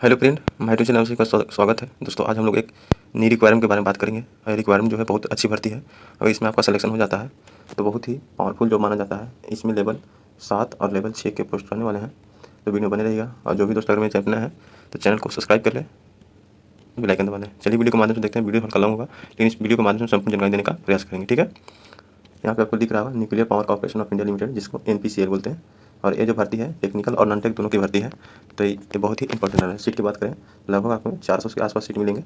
Hello friend, my tuition channel का स्वागत है। दोस्तों, आज हम लोग एक नई रिक्वायरमेंट के बारे में बात करेंगे। रिक्वायरमेंट जो है बहुत अच्छी भर्ती है। अगर इसमें आपका सिलेक्शन हो जाता है तो बहुत ही पावरफुल जॉब माना जाता है। इसमें लेवल 7 और लेवल 6 के पोस्ट रहने वाले हैं। तो वीडियो बने रहेगा। और जो भी दोस्त अगर मेरे चैनल है तो चैनल को सब्सक्राइब कर ले, बेल आइकन दबा लें। चलिए वीडियो के माध्यम से देखते हैं। वीडियो हल्का लंबा होगा, लेकिन इस वीडियो के माध्यम से संपूर्ण जानकारी देने का प्रयास करेंगे। ठीक है, यहाँ पे आपको दिख रहा होगा nuclear power corporation of India limited, जिसको NPCL बोलते हैं। और ये जो भर्ती है टेक्निकल और नॉन टेक दोनों की भर्ती है। तो ये बहुत ही इंपॉर्टेंट है। सीट की बात करें लगभग आपको 400 के आसपास सीट मिलेंगे।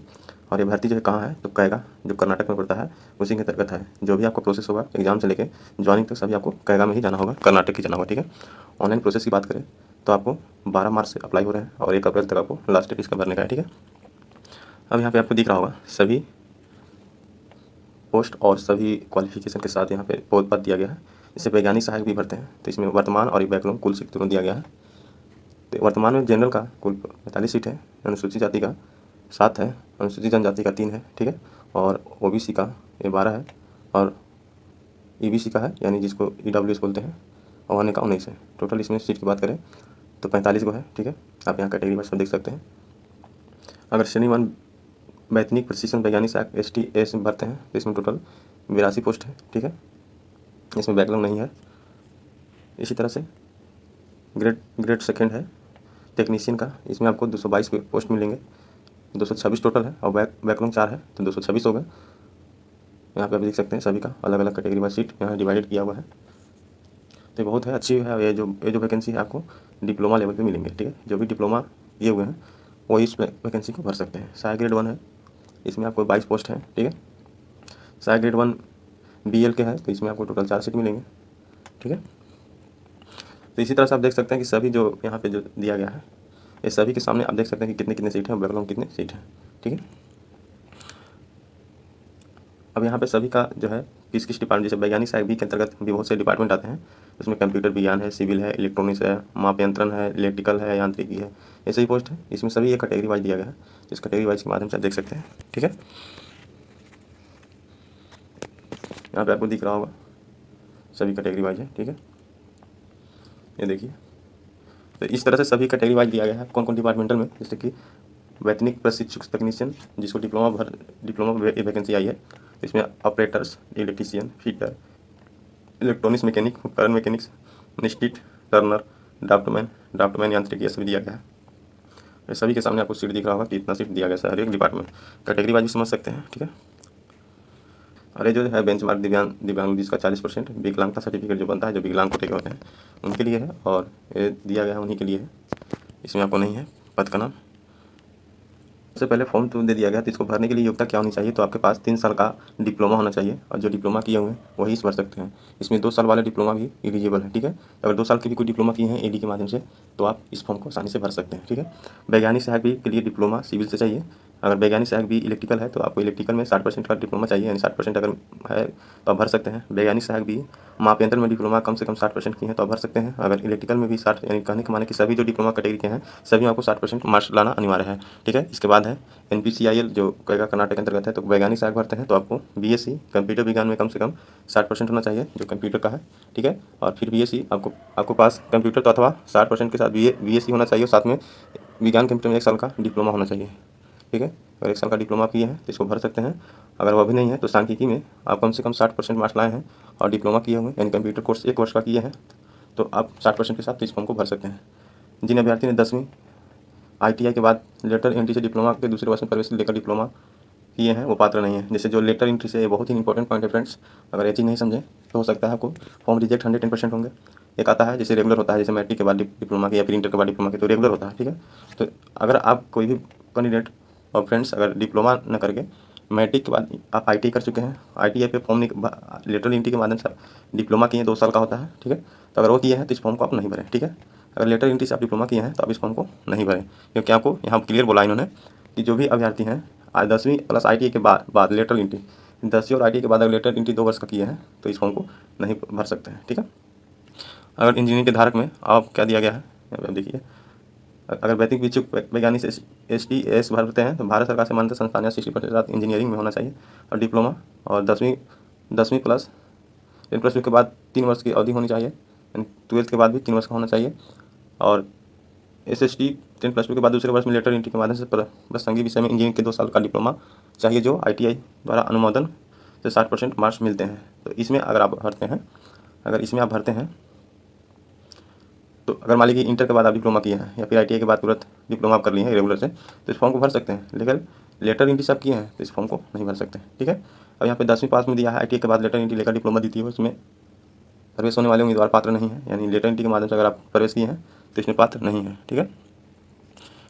और ये भर्ती जो है कहाँ है तो कैगा, जो कर्नाटक में पड़ता है, उसी के अंतर्गत है। जो भी आपका प्रोसेस होगा एग्जाम से लेकर ज्वाइनिंग तक सभी आपको कैगा में ही जाना होगा, कर्नाटक ही जाना होगा। ठीक है, ऑनलाइन प्रोसेस की बात करें तो आपको 12 मार्च से अप्लाई हो रहा है और 1 अप्रैल तक आपको लास्ट डेट इसका भरने का है। ठीक है, अब यहाँ पे आपको दिख रहा होगा सभी पोस्ट और सभी क्वालिफिकेशन के साथ यहाँ पे पद दिया गया है। इससे वैज्ञानिक सहायक भी भरते हैं। तो इसमें वर्तमान और बैकलॉग कुल सीट दोनों दिया गया है। तो वर्तमान में जनरल का कुल 45 सीट है, अनुसूचित जाति का 7 है, अनुसूचित जनजाति का 3 है। ठीक है, और OBC का ये 12 है, और EBC का है, यानी जिसको EWS बोलते हैं, और अन्य का 19 है। टोटल इसमें सीट की बात करें तो 45 को है। ठीक है, आप यहाँ कैटेगरी वाइज सब देख सकते हैं। अगर श्रेणी 1 वैतनिक प्रशिक्षण वैज्ञानिक सहायक STS में भरते हैं तो इसमें टोटल 82 पोस्ट है। ठीक है, इसमें बैकलॉग नहीं है। इसी तरह से ग्रेड सेकेंड है टेक्नीशियन का, इसमें आपको 222 पोस्ट मिलेंगे। 226 टोटल है और बैकलॉग 4 है तो 226 हो गए। यहाँ पे आप देख सकते हैं सभी का अलग अलग कैटेगरी वाइज सीट यहाँ डिवाइडेड किया हुआ है। तो बहुत है, अच्छी है। ये जो वैकेंसी है आपको डिप्लोमा लेवल पे मिलेंगे। ठीक है, जो भी डिप्लोमा किए हुए हैं वही इस वैकेंसी को भर सकते हैं। सहायक ग्रेड 1 है, इसमें आपको 22 पोस्ट हैं। ठीक है, सहायक ग्रेड 1 BL के हैं तो इसमें आपको टोटल 4 सीट मिलेंगे। ठीक है, तो इसी तरह से आप देख सकते हैं कि सभी जो यहाँ पे जो दिया गया है ये सभी के सामने आप देख सकते हैं कि कितने कितने सीट हैं और बैकलॉग कितने सीट हैं। ठीक है, अब यहाँ पे सभी का जो है किस किस डिपार्टमेंट, जैसे वैज्ञानिक सहायक भी के अंतर्गत भी बहुत से डिपार्टमेंट आते हैं। इसमें कंप्यूटर विज्ञान है, सिविल है, इलेक्ट्रॉनिक्स है, माप यंत्रण है, इलेक्ट्रिकल है, यांत्रिकी है, ऐसे ही पोस्ट है। इसमें सभी एक कैटेगरी वाइज दिया गया है। इस कैटेगरी वाइज के माध्यम से आप देख सकते हैं। ठीक है, यहाँ पे आपको दिख रहा होगा सभी कैटेगरी वाइज है। ठीक है, ये देखिए, तो इस तरह से सभी कैटेगरी वाइज दिया गया है कौन कौन डिपार्टमेंटल में। जैसे कि वैतनिक प्रशिक्षक टेक्नीशियन, जिसको डिप्लोमा वैकेंसी आई है। इसमें operators, electrician, fitter, electronics mechanic, उपकरण मैकेनिक्स, निश्चित, टर्नर, ड्राफ्टमैन यांत्रिक, ये सभी दिया गया है। ये सभी के सामने आपको सीट दिख रहा होगा कि इतना सीट दिया गया है हर एक डिपार्टमेंट, कैटेगरी वाइज भी समझ सकते हैं। ठीक है, और ये जो है बेंचमार्क दिव्यांग जिसका 40% विकलांगता सर्टिफिकेट जो बनता है, जो विकलांग कोटे के होते हैं उनके लिए है, और ये दिया गया है उन्हीं के लिए है। इसमें आपको नहीं है पद का नाम। सबसे पहले फॉर्म तो दे दिया गया, तो इसको भरने के लिए योग्यता क्या होनी चाहिए, तो आपके पास 3 साल का डिप्लोमा होना चाहिए, और जो डिप्लोमा किए हुए हैं वही इस भर सकते हैं। इसमें 2 साल वाले डिप्लोमा भी एलिजिबल है। ठीक है, अगर 2 साल के भी कोई डिप्लोमा किए हैं AD के माध्यम से तो आप इस फॉर्म को आसानी से भर सकते हैं। ठीक है, वैज्ञानिक सहायक भी के लिए डिप्लोमा सिविल से चाहिए। अगर वैज्ञानिक सहायक भी इलेक्ट्रिकल है तो आपको इलेक्ट्रिकल में 60% का डिप्लोमा चाहिए, यानी 60% अगर है तो आप भर सकते हैं। वैज्ञानिक सहायक भी माप यंत्र में डिप्लोमा कम से कम 60% की है तो आप भर सकते हैं। अगर इलेक्ट्रिकल में भी 60, यानी कहने के माने कि सभी जो डिप्लोमा कैटेगरी के हैं सभी आपको 60% मार्क्स लाना अनिवार्य है। ठीक है, इसके बाद है NPCIL जो कैगा कर्नाटक के अंतर्गत है। तो वैज्ञानिक सहायक भरते हैं तो आपको BSc कंप्यूटर विज्ञान में कम से कम 60% होना चाहिए, जो कंप्यूटर का है। ठीक है, और फिर BSc आपको पास कंप्यूटर तो अथवा 60% के साथ BSc होना चाहिए, और साथ में विज्ञान कंप्यूटर में 1 साल का डिप्लोमा होना चाहिए। ठीक है, अगर 1 साल का डिप्लोमा किए हैं तो इसको भर सकते हैं। अगर वह भी नहीं है तो सांख्यिकी में आप कम से कम 60% मार्क्स लाए हैं और डिप्लोमा किए हुए यानी कंप्यूटर कोर्स 1 वर्ष का किए हैं तो आप 60% के साथ इस फॉर्म को भर सकते हैं। जिन अभ्यर्थी ने 10वीं ITI के बाद लेटर एंट्री से डिप्लोमा के दूसरे वर्ष में प्रवेश लेकर डिप्लोमा किए हैं वो पात्र नहीं है। जैसे जो लेटर एंट्री से, ये बहुत ही इंपॉर्टेंट पॉइंट है फ्रेंड्स। अगर ये चीज़ नहीं समझे तो हो सकता है आपको फॉर्म रिजेक्ट 110% होंगे। एक आता है जैसे रेगुलर होता है, जैसे मैट्रिक के बाद डिप्लोमा के या फिर इंटर के बाद डिप्लोमा के, तो रेगुलर होता है। ठीक है, तो अगर आप कोई भी कैंडिडेट और फ्रेंड्स अगर डिप्लोमा न करके मैट्रिक के बाद आप ITI कर चुके हैं, ITI पे फॉर्म लेटर एंट्री के माध्यम से डिप्लोमा किए हैं, 2 साल का होता है। ठीक है, तो अगर वो किए हैं तो इस फॉर्म को आप नहीं भरें। ठीक है, अगर लेटर एंट्री से आप डिप्लोमा किए हैं तो आप इस फॉर्म को नहीं भरें, क्योंकि आपको यहाँ क्लियर बोला इन्होंने कि जो भी अभ्यर्थी हैं 10वीं प्लस ITI के बाद लेटर एंट्री 10वीं और ITI के बाद अगर लेटर एंट्री 2 वर्ष का किए हैं तो इस फॉर्म को नहीं भर सकते हैं। ठीक है, अगर इंजीनियरिंग के धारक में आप क्या दिया गया है यहाँ पे आप देखिए, अगर वैदिक इच्छुक वैज्ञानिक STS भरते हैं तो भारत सरकार से मान्यता संस्थान या 60% इंजीनियरिंग में होना चाहिए, और डिप्लोमा और 10वीं प्लस 10+2 के बाद 3 वर्ष की अवधि होनी चाहिए, यानी 12th के बाद भी 3 वर्ष का होना चाहिए। और SST 10+2 के बाद दूसरे वर्ष में लेटर एंट्री के माध्यम से प्रसंगी विषय में इंजीनियरिंग के 2 साल का डिप्लोमा चाहिए, जो ITI द्वारा अनुमोदन से 60% मार्क्स मिलते हैं। तो इसमें अगर आप भरते हैं तो अगर मान लीजिए इंटर के बाद आप डिप्लोमा किए हैं या फिर ITI के बाद तुरंत डिप्लोमा आप कर लिए हैं रेगुलर से, तो इस फॉर्म को भर सकते हैं। लेकिन लेटर एंट्री सब किए हैं तो इस फॉर्म को नहीं भर सकते, ठीक है। अब यहाँ पे 10वीं पास में दिया है, ITI के बाद लेटर एंट्री लेकर डिप्लोमा दी थी, उसमें प्रवेश होने वाले उम्मीदवार पात्र नहीं है, यानी लेटर एंट्री के माध्यम से अगर आप प्रवेश किए हैं तो इसमें पात्र नहीं है, ठीक है।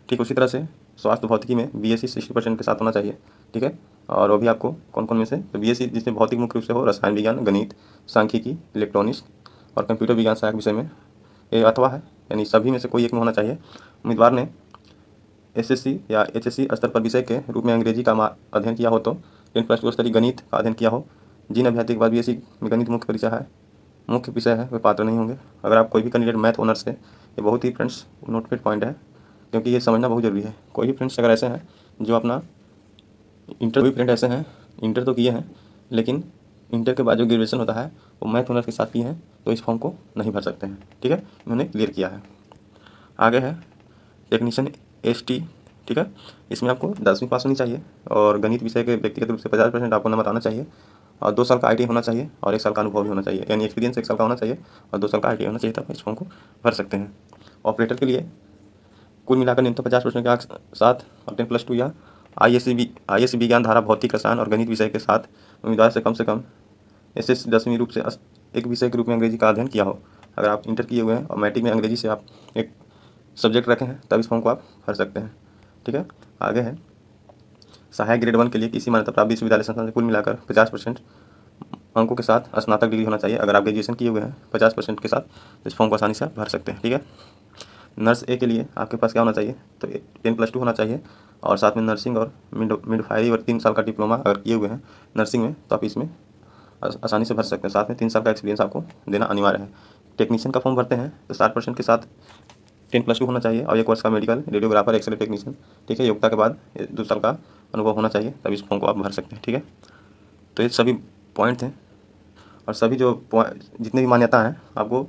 ठीक उसी तरह से स्वास्थ्य भौतिकी में BSc 60% के साथ होना चाहिए, ठीक है। और वो भी आपको कौन कौन में से, तो BSc जिसमें भौतिक मुख्य रूप से हो, रसायन विज्ञान, गणित, सांख्यिकी, इलेक्ट्रॉनिक्स और कंप्यूटर विज्ञान सहायक विषय में ये अथवा है, यानी सभी में से कोई एक में होना चाहिए। उम्मीदवार ने SSC या HSC स्तर पर विषय के रूप में अंग्रेजी का अध्ययन किया हो, तो 10+2 स्तरीय गणित का अध्ययन किया हो। जिन अभ्यर्थी के बाद BSc में गणित मुख्य विषय है वे पात्र नहीं होंगे। अगर आप कोई भी कैंडिडेट मैथ ऑनर्स है, ये बहुत ही फ्रेंड्स नोटिफाइड पॉइंट है, क्योंकि ये समझना बहुत ज़रूरी है। कोई भी फ्रेंड्स अगर ऐसे हैं जो अपना इंटर तो किए हैं, लेकिन इंटर के बाद जो ग्रेजुएशन होता है वो मैथ ऑनर्स के साथ किए हैं, तो इस फॉर्म को नहीं भर सकते हैं, ठीक है। इन्होंने क्लियर किया है। आगे है टेक्नीशियन ST, ठीक है। इसमें आपको 10वीं पास होनी चाहिए और गणित विषय के व्यक्तिगत रूप से 50% आपको नंबर आना चाहिए और 2 साल का ITI होना चाहिए और 1 साल का अनुभव भी होना चाहिए, यानी एक्सपीरियंस 1 साल का होना चाहिए और 2 साल का ITI होना चाहिए, तब इस फॉर्म को भर सकते हैं। ऑपरेटर के लिए कुल मिलाकर न्यूनतम 50% के साथ और 10+2 या ISC विज्ञान, धारा, भौतिक, रसायन और गणित विषय के साथ उम्मीदवार से कम SS 10वीं रूप से एक विषय के रूप में अंग्रेजी का अध्ययन किया हो। अगर आप इंटर किए हुए हैं और मैट्रिक में अंग्रेजी से आप एक सब्जेक्ट रखे हैं, तब इस फॉर्म को आप भर सकते हैं, ठीक है। आगे है सहायक ग्रेड 1 के लिए किसी मान्यता प्राप्त विश्वविद्यालय संस्थान से कुल मिलाकर 50% अंकों के साथ स्नातक डिग्री होना चाहिए। अगर आप ग्रेजुएशन किए हुए हैं 50% के साथ, इस फॉर्म को आसानी से आप भर सकते हैं, ठीक है। नर्स A के लिए आपके पास क्या होना चाहिए, तो 10+2 होना चाहिए और साथ में नर्सिंग और मिडवाइफरी और 3 साल का डिप्लोमा अगर किए हुए हैं नर्सिंग में, तो आप इसमें आसानी से भर सकते हैं। साथ में 3 साल का एक्सपीरियंस आपको देना अनिवार्य है। टेक्नीशियन का फॉर्म भरते हैं तो 60% के साथ 10+2 होना चाहिए और 1 वर्ष का मेडिकल, रेडियोग्राफर, एक्सरे टेक्नीशियन, ठीक है। योग्यता के बाद 2 साल का अनुभव होना चाहिए, तब इस फॉर्म को आप भर सकते हैं, ठीक है। तो ये सभी पॉइंट हैं और सभी जो जितनी भी मान्यता हैं आपको,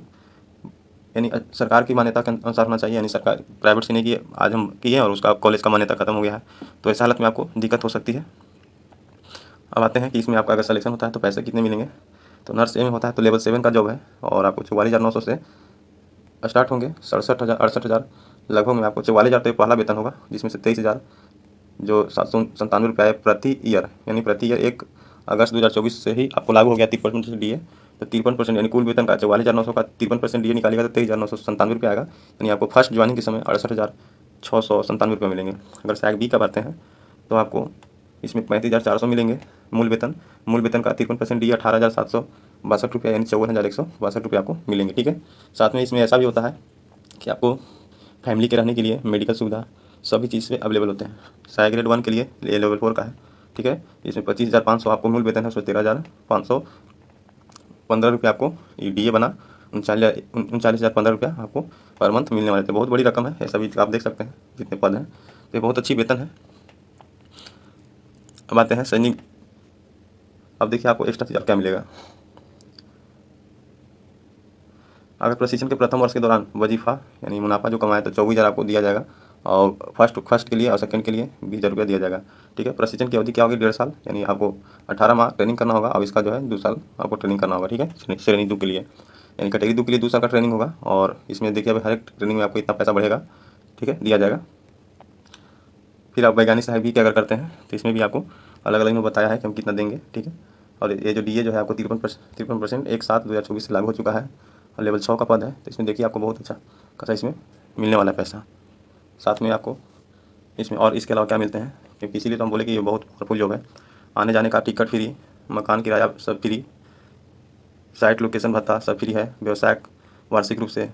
यानी सरकार की मान्यता के अनुसार होना चाहिए, यानी सरकार प्राइवेट से नहीं की, आज हम किए और उसका कॉलेज का मान्यता खत्म हो गया है, तो ऐसा हालत में आपको दिक्कत हो सकती है। अब आते हैं कि इसमें आपका अगर सिलेक्शन होता है तो पैसे कितने मिलेंगे। तो नर्स A में होता है तो लेवल 7 का जॉब है और आपको 44,900 से स्टार्ट होंगे, 68,000 लगभग में आपको 44,000 तो पहला वेतन होगा, जिसमें से 23,000 जो 797 रुपये है प्रति ईयर, यानी प्रति ईयर 1 अगस्त 2024 से ही आपको लागू हो गया 53% DA। तो 53% यानी कुल वेतन का 44,900 का 53% DA निकालेगा तो 23,997 रुपये आएगा, यानी आपको फर्स्ट ज्वाइनिंग के समय 68,697 रुपये मिलेंगे। अगर सहायक B का भरते हैं तो आपको इसमें 35,400 मिलेंगे मूल वेतन का 53% DA 18,762 रुपये, यानी 54,162 रुपये आपको मिलेंगे, ठीक है। साथ में इसमें ऐसा भी होता है कि आपको फैमिली के रहने के लिए मेडिकल सुविधा सभी चीज़ से अवेलेबल होते हैं। सहायक ग्रेड 1 के लिए ये लेवल 4 का है, ठीक है। इसमें 25,500 आपको मूल वेतन है, उसमें 13,515 रुपये आपको DA बना 39,015 रुपया आपको पर मंथ मिलने वाले थे। बहुत बड़ी रकम है, ऐसा भी आप देख सकते हैं जितने पद हैं, तो ये बहुत अच्छी वेतन है। अब आते हैं सैनिक। अब देखिए आपको एक्स्ट्रा चीज़ क्या मिलेगा। अगर प्रशिक्षण के प्रथम वर्ष के दौरान वजीफ़ा यानी मुनाफा जो कमाए तो 24,000 आपको दिया जाएगा और फर्स्ट के लिए और सेकंड के लिए 20,000 रुपया दिया जाएगा, ठीक है। प्रशिक्षण की अवधि क्या होगी, 1.5 साल, यानी आपको 18 माह ट्रेनिंग करना होगा और इसका जो है 2 साल आपको ट्रेनिंग करना होगा, ठीक है। श्रेणी 2 के लिए, यानी कैटेगरी 2 के लिए 2 साल का ट्रेनिंग होगा और इसमें देखिए हर एक ट्रेनिंग में आपको इतना पैसा बढ़ेगा, ठीक है, दिया जाएगा। फिर आप वैज्ञानिक सहायक भी क्या अगर करते हैं तो इसमें भी आपको अलग अलग में बताया है कि हम कितना देंगे, ठीक है। और ये जो DA जो है आपको 53% 1/7/2024 से लागू हो चुका है और लेवल 6 का पद है, तो इसमें देखिए आपको बहुत अच्छा खासा इसमें मिलने वाला है पैसा। साथ में आपको इसमें और इसके अलावा क्या मिलते हैं, क्योंकि इसीलिए तो हम बोले कि ये बहुत पावरफुल जॉब है। आने जाने का टिकट फ्री, मकान किराया सब फ्री, साइट लोकेशन भत्ता सब फ्री है, व्यवसाय वार्षिक रूप से,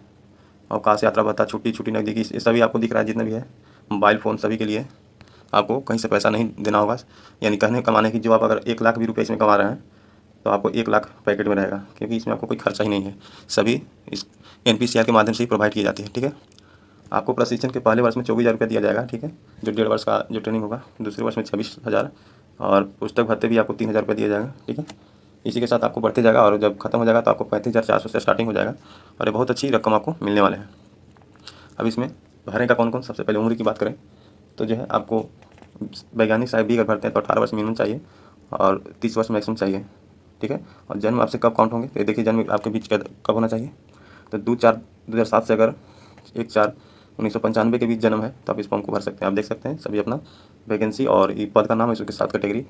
अवकाश यात्रा भत्ता, छुट्टी नज़दीकी, ये सभी आपको दिख रहा है जितना भी है। मोबाइल फ़ोन सभी के लिए आपको कहीं से पैसा नहीं देना होगा, यानी कहने कमाने की जो आप अगर 1 लाख भी रुपये इसमें कमा रहे हैं तो आपको 1 लाख पैकेट में रहेगा, क्योंकि इसमें आपको कोई खर्चा ही नहीं है, सभी इस NPCR के माध्यम से ही प्रोवाइड की जाती है, ठीक है। आपको प्रशिक्षण के पहले वर्ष में 24,000 रुपया दिया जाएगा, ठीक है, जो 1.5 वर्ष का जो ट्रेनिंग होगा। दूसरे वर्ष में 26,000 और पुस्तक भत्ते भी आपको 3,000 रुपये दिया जाएगा, ठीक है। इसी के साथ आपको बढ़ते जाएगा और जब खत्म हो जाएगा तो आपको 35,400 से स्टार्टिंग हो जाएगा और ये बहुत अच्छी रकम आपको मिलने वाले हैं। अब इसमें भरेगा कौन कौन। सबसे पहले उम्र की बात करें तो जो है आपको वैज्ञानिक साहब भी अगर भरते हैं तो 18 वर्ष मिनिमम चाहिए और 30 वर्ष मैक्सिमम चाहिए, ठीक है। और जन्म आपसे कब काउंट होंगे, तो देखिए जन्म आपके बीच कब होना चाहिए, तो 2/4/2007 से अगर 1/4/1995 के बीच जन्म है तो आप इस फॉर्म को भर सकते हैं। आप देख सकते हैं सभी अपना वैकेंसी और ये पद का नाम है, उसके साथ कैटेगरी,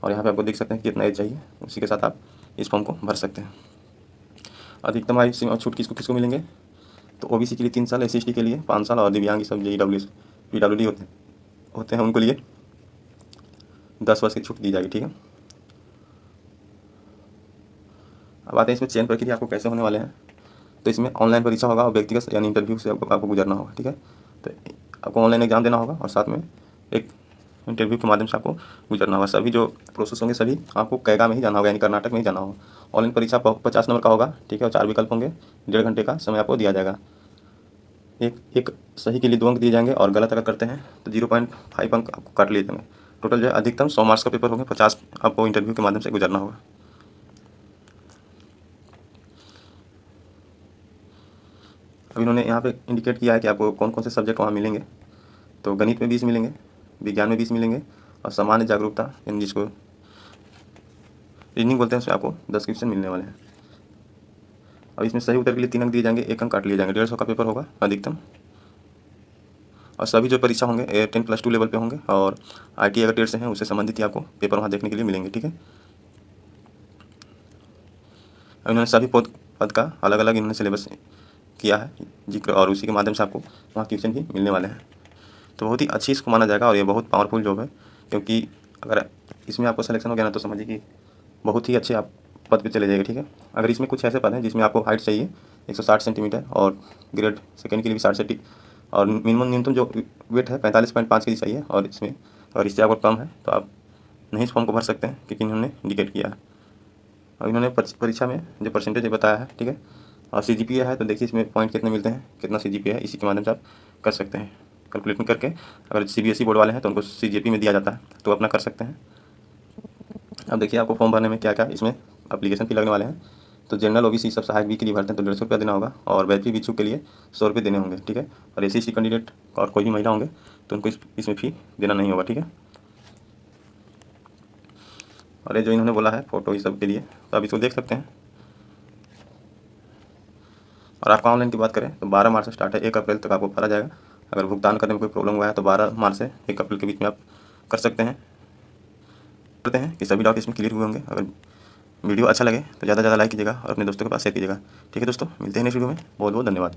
और यहाँ पे आपको देख सकते हैं कितना एज चाहिए, उसी के साथ आप इस फॉर्म को भर सकते हैं। अधिकतम आयु सीमा छूट किसको मिलेंगे, तो ओबीसी के लिए 3 साल, SC/ST के लिए 5 साल और दिव्यांग सब JEWS PWD होते हैं उनके लिए 10 वर्ष की छूट दी जाएगी, ठीक है। अब आते हैं इसमें चयन प्रक्रिया आपको कैसे होने वाले हैं। तो इसमें ऑनलाइन परीक्षा होगा और व्यक्तिगत यानी इंटरव्यू से आपको गुजरना होगा, ठीक है। तो आपको ऑनलाइन एग्जाम देना होगा और साथ में एक इंटरव्यू के माध्यम से आपको गुजरना होगा। सभी जो प्रोसेस होंगे सभी आपको कैगा में ही जाना होगा, यानी कर्नाटक में ही जाना होगा। ऑनलाइन परीक्षा 50 नंबर का होगा, ठीक है, और 4 विकल्प होंगे। 1.5 घंटे का समय आपको दिया जाएगा। एक सही के लिए 2 अंक दिए जाएंगे और गलत अगर करते हैं तो 0.5 अंक आपको काट लिए जाएंगे। टोटल जो है अधिकतम 100 मार्क्स का पेपर होंगे, 50 आपको इंटरव्यू के माध्यम से गुजरना होगा। अब इन्होंने यहाँ पे इंडिकेट किया है कि आपको कौन कौन से सब्जेक्ट वहाँ मिलेंगे। तो गणित में 20 मिलेंगे, विज्ञान में 20 मिलेंगे और सामान्य जागरूकता यानी जिसको रीजनिंग बोलते हैं उसमें आपको 10 क्वेश्चन मिलने वाले हैं। अब इसमें सही उत्तर के लिए 3 अंक दिए जाएंगे, 1 अंक काट लिए जाएंगे। 150 का पेपर होगा अधिकतम। और सभी जो परीक्षा होंगे 10+2 लेवल पे होंगे और IIT अगर टेट से हैं उससे संबंधित ही आपको पेपर वहाँ देखने के लिए मिलेंगे, ठीक है। अब इन्होंने सभी पद का अलग अलग इन्होंने सिलेबस किया है जिक्र, और उसी के माध्यम से आपको वहाँ क्वेश्चन भी मिलने वाले हैं। तो बहुत ही अच्छी इसको माना जाएगा और ये बहुत पावरफुल जॉब है, क्योंकि अगर इसमें आपको सिलेक्शन हो गया ना तो समझिए कि बहुत ही अच्छे आप पद पे चले जाएंगे, ठीक है। अगर इसमें कुछ ऐसे पद हैं जिसमें आपको हाइट चाहिए 160 सेंटीमीटर और ग्रेड सेकंड के लिए भी 60 सेंटी और न्यूनतम जो वेट है 45.5 kg चाहिए, और इसमें अगर इससे आपको कम है तो आप नहीं इस फॉर्म को भर सकते हैं, क्योंकि इन्होंने इंडिकेट किया है। और इन्होंने परीक्षा में जो परसेंटेज बताया है, ठीक है, और CGPA है तो देखिए इसमें पॉइंट कितने मिलते हैं, कितना CGPA है, इसी के माध्यम से आप कर सकते हैं कैलकुलेट करके। अगर CBSE बोर्ड वाले हैं तो उनको CGP में दिया जाता है तो अपना कर सकते हैं। अब देखिए आपको फॉर्म भरने में क्या क्या इसमें एप्लीकेशन फी लगने वाले हैं। तो जनरल OBC सब सहायक बी के लिए भरते हैं तो 150 रुपया देना होगा और वैपी बिच्छू के लिए 100 रुपये देने होंगे, ठीक है। और SC/ST कैंडिडेट और कोई भी महिला होंगे तो उनको इसमें फ़ी देना नहीं होगा, ठीक है। और ये जो इन्होंने बोला है फ़ोटो ये सब के लिए तो आप इसको देख सकते हैं। और आपका ऑनलाइन की बात करें तो 12 मार्च से स्टार्ट है, 1 अप्रैल तक आपको भरा जाएगा। अगर भुगतान करने में कोई प्रॉब्लम हुआ है तो 12 मार्च से 1 अप्रैल के बीच में आप कर सकते हैं। करते हैं कि सभी डाउट इसमें क्लियर हुए होंगे। अगर वीडियो अच्छा लगे तो ज़्यादा से ज़्यादा लाइक कीजिएगा और अपने दोस्तों के पास शेयर कीजिएगा, ठीक है दोस्तों। मिलते हैं नेक्स्ट वीडियो में, बहुत बहुत धन्यवाद।